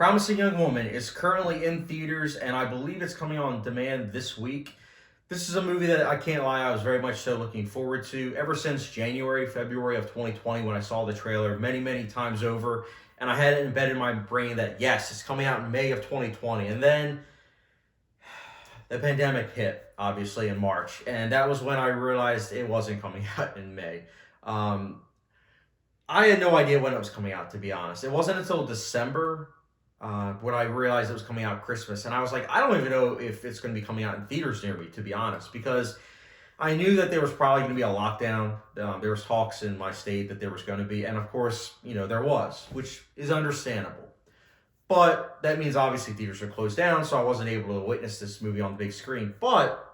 Promising Young Woman is currently in theaters, and I believe it's coming on demand this week. This is a movie that I can't lie, I was very much so looking forward to ever since January, February of 2020 when I saw the trailer many, many times over. And I had it embedded in my brain that yes, it's coming out in May of 2020. And then the pandemic hit, obviously, in March. And that was when I realized it wasn't coming out in May. Um, I had no idea when it was coming out, to be honest. It wasn't until December when I realized it was coming out Christmas. And I was like, I don't even know if it's going to be coming out in theaters near me, to be honest, because I knew that there was probably going to be a lockdown. There was talks in my state that there was going to be. And of course, there was, which is understandable. But that means obviously theaters are closed down, so I wasn't able to witness this movie on the big screen. But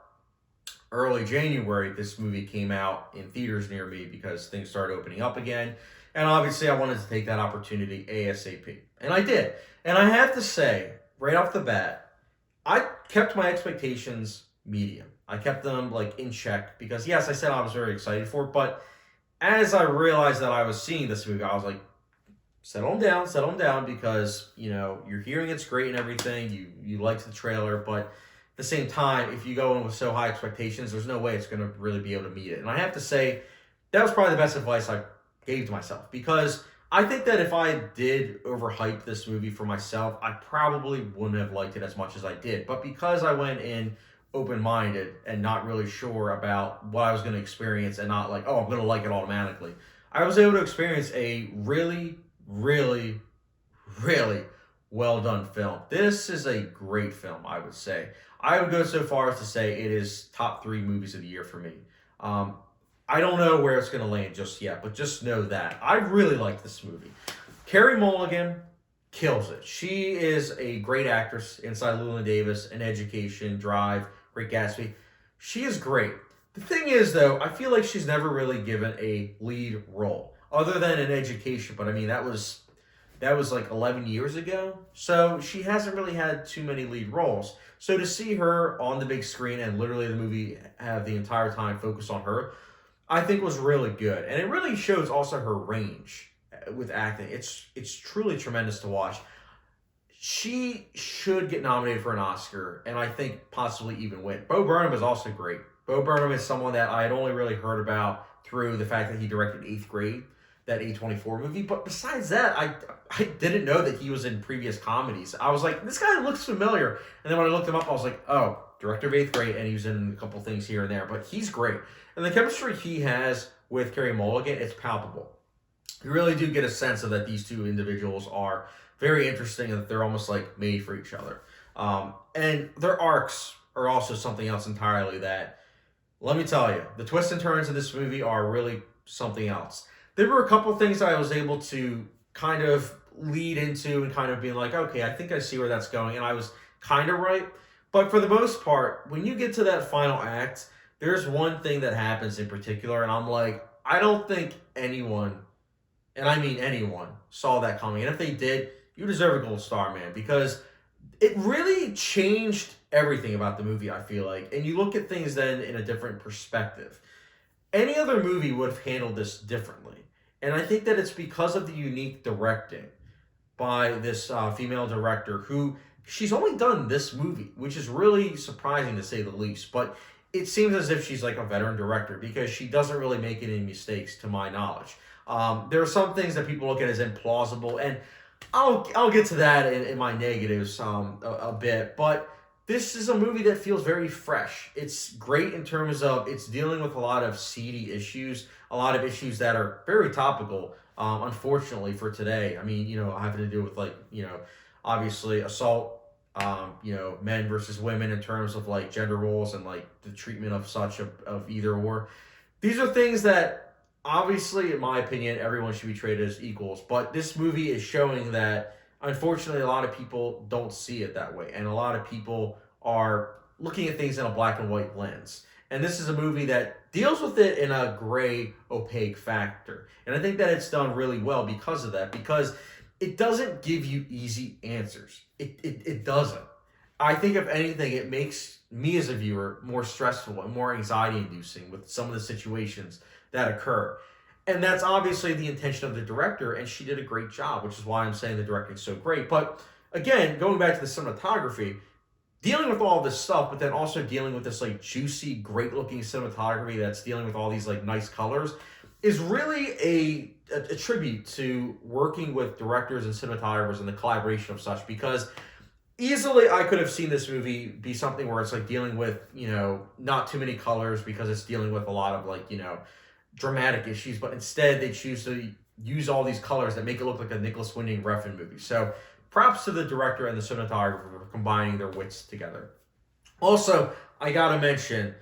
early January, this movie came out in theaters near me because things started opening up again. And obviously, I wanted to take that opportunity ASAP. And I did. And I have to say, right off the bat, I kept my expectations medium. I kept them in check because, yes, I said I was very excited for it. But as I realized that I was seeing this movie, I was like, settle them down because, you're hearing it's great and everything. You liked the trailer, but at the same time, if you go in with so high expectations, there's no way it's going to really be able to meet it. And I have to say, that was probably the best advice I gave to myself because I think that if I did overhype this movie for myself, I probably wouldn't have liked it as much as I did. But because I went in open-minded and not really sure about what I was going to experience and not like, oh, I'm going to like it automatically, I was able to experience a really, really, really well done film. This is a great film, I would say. I would go so far as to say it is top 3 movies of the year for me. I don't know where it's going to land just yet, but just know that. I really like this movie. Carey Mulligan kills it. She is a great actress inside Llewyn Davis in Education, Drive, Great Gatsby. She is great. The thing is, though, I feel like she's never really given a lead role other than in Education, but I mean, that was like 11 years ago. So she hasn't really had too many lead roles. So to see her on the big screen and literally the movie have the entire time focus on her, I think was really good. And it really shows also her range with acting. It's truly tremendous to watch. She should get nominated for an Oscar and I think possibly even win. Bo Burnham is also great. Bo Burnham is someone that I had only really heard about through the fact that he directed 8th Grade, that A24 movie. But besides that, I didn't know that he was in previous comedies. I was like, this guy looks familiar. And then when I looked him up, I was like, oh, director of 8th Grade, and he was in a couple things here and there. But he's great. And the chemistry he has with Carey Mulligan, it's palpable. You really do get a sense of that these two individuals are very interesting and that they're almost like made for each other. And their arcs are also something else entirely that, let me tell you, the twists and turns of this movie are really something else. There were a couple of things I was able to kind of lead into and kind of being like, okay, I think I see where that's going. And I was kind of right. But for the most part, when you get to that final act, there's one thing that happens in particular. And I'm like, I don't think anyone, and I mean anyone, saw that coming. And if they did, you deserve a gold star, man, because it really changed everything about the movie, I feel like. And you look at things then in a different perspective. Any other movie would have handled this differently. And I think that it's because of the unique directing by this female director who, she's only done this movie, which is really surprising to say the least. But it seems as if she's like a veteran director because she doesn't really make any mistakes to my knowledge. There are some things that people look at as implausible, and I'll get to that in my negatives a bit. But this is a movie that feels very fresh. It's great in terms of it's dealing with a lot of seedy issues, a lot of issues that are very topical, unfortunately, for today. I mean, having to do with obviously assault, men versus women in terms of like gender roles and like the treatment of such of either or. These are things that obviously, in my opinion, everyone should be treated as equals. But this movie is showing that, unfortunately, a lot of people don't see it that way. And a lot of people are looking at things in a black and white lens. And this is a movie that deals with it in a gray, opaque factor. And I think that it's done really well because of that. Because it doesn't give you easy answers. It doesn't. I think, if anything, it makes me as a viewer more stressful and more anxiety-inducing with some of the situations that occur. And that's obviously the intention of the director, and she did a great job, which is why I'm saying the directing's so great. But again, going back to the cinematography, dealing with all this stuff, but then also dealing with this like juicy, great looking cinematography that's dealing with all these like nice colors is really a tribute to working with directors and cinematographers and the collaboration of such, because easily I could have seen this movie be something where it's like dealing with, not too many colors because it's dealing with a lot of like, dramatic issues, but instead they choose to use all these colors that make it look like a Nicholas Winding Refn movie. So props to the director and the cinematographer for combining their wits together. Also, I gotta mention,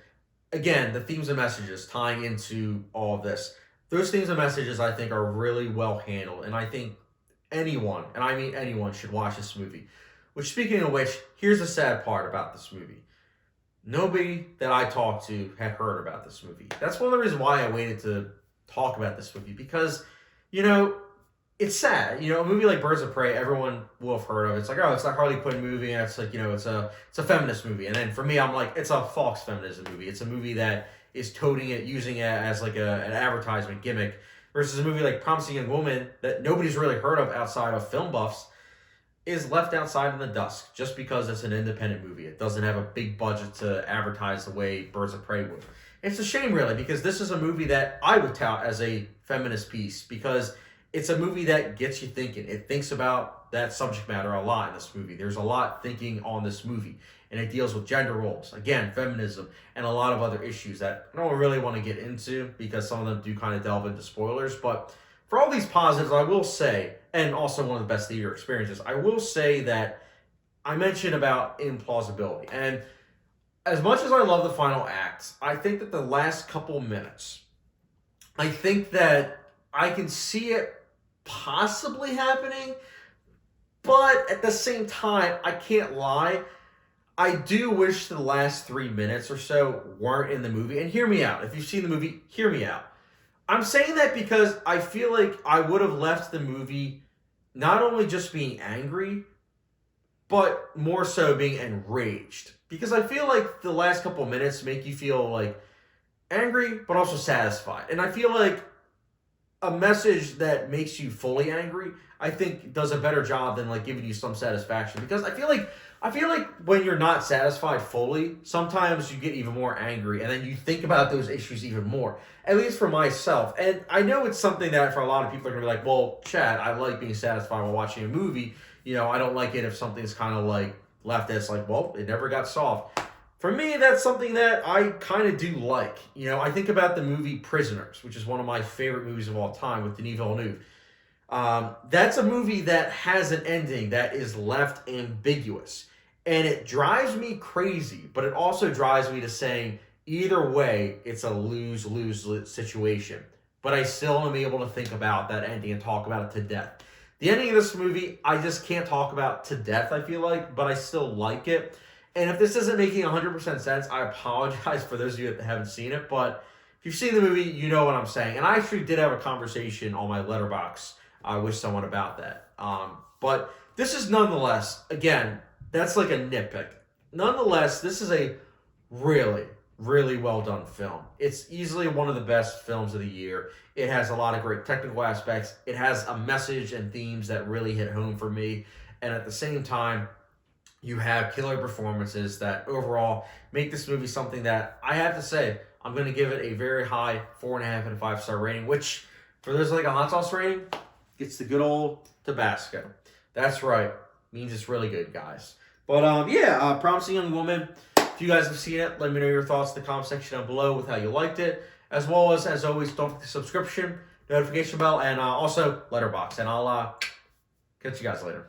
again, the themes and messages tying into all of this. Those themes and messages I think are really well handled, and I think anyone, and I mean anyone, should watch this movie. Which, speaking of which, here's the sad part about this movie. Nobody that I talked to had heard about this movie. That's one of the reasons why I waited to talk about this movie, because, it's sad. A movie like Birds of Prey, everyone will have heard of. It's like, oh, it's a Harley Quinn movie, and it's like, it's a feminist movie. And then for me, I'm like, it's a false feminism movie. It's a movie that is toting it, using it as like an advertisement gimmick, versus a movie like Promising Young Woman that nobody's really heard of outside of film buffs, is left outside in the dust just because it's an independent movie. It doesn't have a big budget to advertise the way Birds of Prey would. It's a shame, really, because this is a movie that I would tout as a feminist piece, because it's a movie that gets you thinking. It thinks about that subject matter a lot in this movie. There's a lot thinking on this movie, and it deals with gender roles, again, feminism, and a lot of other issues that I don't really want to get into because some of them do kind of delve into spoilers. But for all these positives, I will say, and also one of the best theater experiences, I will say that I mentioned about implausibility. And as much as I love the final act, I think that the last couple minutes, I think that I can see it possibly happening, but at the same time, I can't lie. I do wish the last 3 minutes or so weren't in the movie. And hear me out. If you've seen the movie, hear me out. I'm saying that because I feel like I would have left the movie not only just being angry, but more so being enraged. Because I feel like the last couple of minutes make you feel like angry, but also satisfied. And I feel like a message that makes you fully angry, I think, does a better job than like giving you some satisfaction. Because I feel like when you're not satisfied fully, sometimes you get even more angry, and then you think about those issues even more. At least for myself. And I know it's something that for a lot of people are going to be like, well, Chad, I like being satisfied while watching a movie. I don't like it if something's kind of like left as like, well, it never got solved. For me, that's something that I kind of do like. I think about the movie Prisoners, which is one of my favorite movies of all time with Denis Villeneuve. That's a movie that has an ending that is left ambiguous. And it drives me crazy, but it also drives me to saying, either way, it's a lose-lose situation. But I still am able to think about that ending and talk about it to death. The ending of this movie, I just can't talk about to death, I feel like, but I still like it. And if this isn't making 100% sense, I apologize for those of you that haven't seen it. But if you've seen the movie, you know what I'm saying. And I actually did have a conversation on my Letterboxd with someone about that. But this is nonetheless, again, that's like a nitpick. Nonetheless, this is a really, really well done film. It's easily one of the best films of the year. It has a lot of great technical aspects. It has a message and themes that really hit home for me. And at the same time, you have killer performances that overall make this movie something that I have to say, I'm going to give it a very high 4.5 out of 5-star rating, which for those like a hot sauce rating, gets the good old Tabasco. That's right. Means it's really good, guys. But Promising Young Woman. If you guys have seen it, let me know your thoughts in the comment section down below with how you liked it. As well as always, don't forget the subscription, notification bell, and also Letterboxd. And I'll catch you guys later.